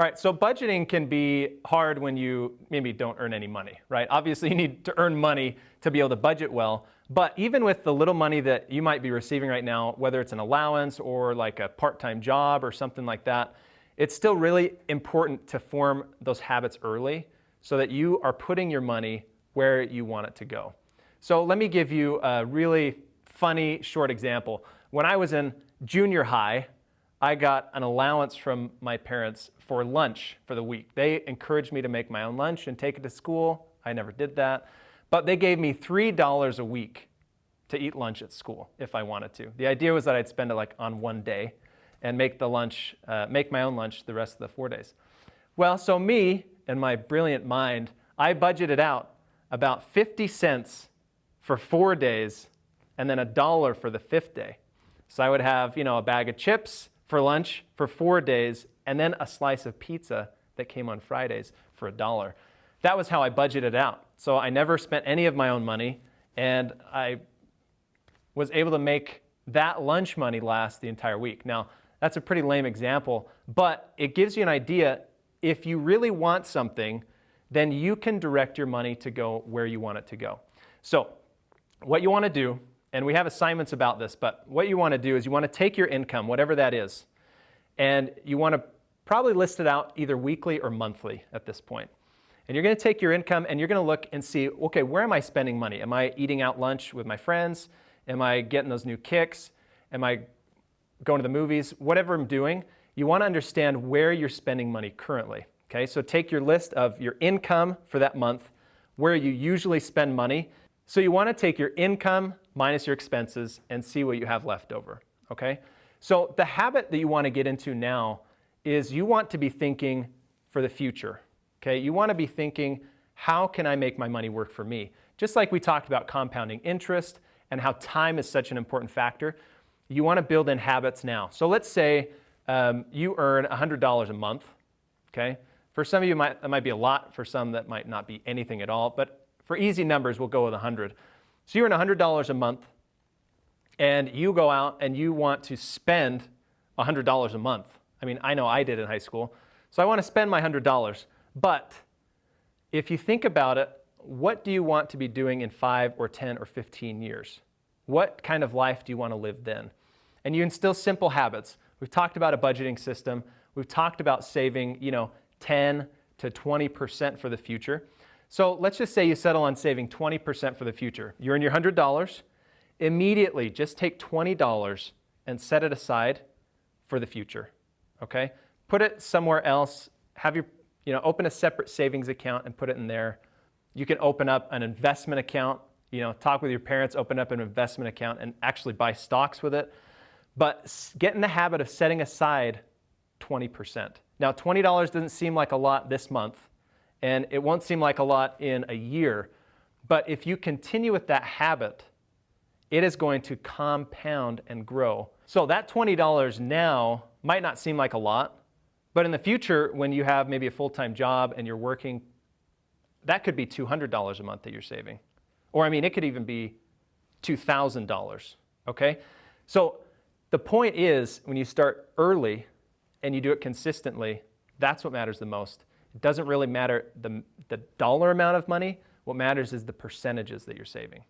All right, so budgeting can be hard when you maybe don't earn any money, right? Obviously, you need to earn money to be able to budget well. But even with the little money that you might be receiving right now, whether it's an allowance or like a part-time job or something like that, it's still really important to form those habits early so that you are putting your money where you want it to go. So let me give you a really funny short example. When I was in junior high, I got an allowance from my parents for lunch for the week. They encouraged me to make my own lunch and take it to school. I never did that. But they gave me $3 a week to eat lunch at school if I wanted to. The idea was that I'd spend it like on one day and make my own lunch the rest of the 4 days. Well, so me and my brilliant mind, I budgeted out about 50 cents for 4 days and then $1 for the 5th day. So I would have, a bag of chips for lunch for 4 days, and then a slice of pizza that came on Fridays for $1. That was how I budgeted out. So I never spent any of my own money, and I was able to make that lunch money last the entire week. Now, that's a pretty lame example, but it gives you an idea. If you really want something, then you can direct your money to go where you want it to go. So what you want to do, and we have assignments about this, but what you want to do is you want to take your income, whatever that is, and you want to probably list it out either weekly or monthly at this point. And you're going to take your income and you're going to look and see, okay, where am I spending money? Am I eating out lunch with my friends? Am I getting those new kicks? Am I going to the movies? Whatever I'm doing, you want to understand where you're spending money currently. Okay, so take your list of your income for that month, where you usually spend money. So you want to take your income minus your expenses and see what you have left over, okay? So the habit that you want to get into now is you want to be thinking for the future, okay? You want to be thinking, how can I make my money work for me? Just like we talked about compounding interest and how time is such an important factor, you want to build in habits now. So let's say you earn $100 a month, okay? For some of you, that might be a lot. For some, that might not be anything at all. But for easy numbers, we'll go with 100. So you earn $100 a month, and you go out and you want to spend $100 a month. I mean, I know I did in high school. So I want to spend my $100. But if you think about it, what do you want to be doing in 5 or 10 or 15 years? What kind of life do you want to live then? And you instill simple habits. We've talked about a budgeting system. We've talked about saving, 10 to 20% for the future. So let's just say you settle on saving 20% for the future. You earn your $100. Immediately, just take $20 and set it aside for the future, okay? Put it somewhere else. Have open a separate savings account and put it in there. You can open up an investment account, talk with your parents, open up an investment account and actually buy stocks with it. But get in the habit of setting aside 20%. Now, $20 doesn't seem like a lot this month, and it won't seem like a lot in a year. But if you continue with that habit, it is going to compound and grow. So that $20 now might not seem like a lot, but in the future, when you have maybe a full-time job and you're working, that could be $200 a month that you're saving. Or, it could even be $2,000, okay? So the point is, when you start early and you do it consistently, that's what matters the most. It doesn't really matter the dollar amount of money. What matters is the percentages that you're saving.